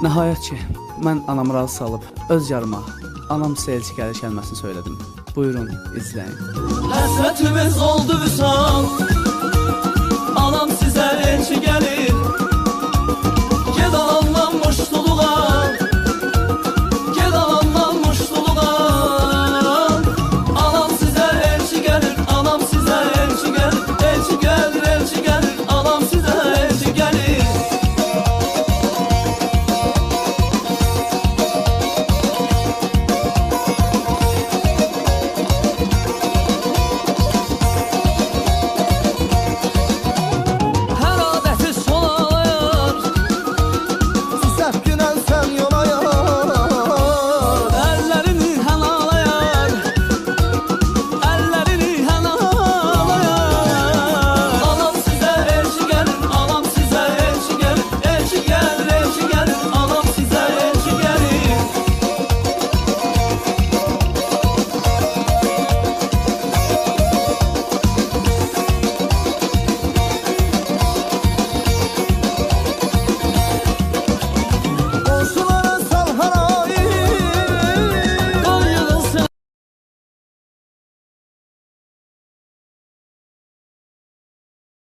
Nəhayət ki, mən anamı razı salıb öz yarıma anam sizə elçi gəlir kəlməsini söylədim. Buyurun, izləyin. Həsrətimiz oldu vüsal, anam sizə elçi gəlir.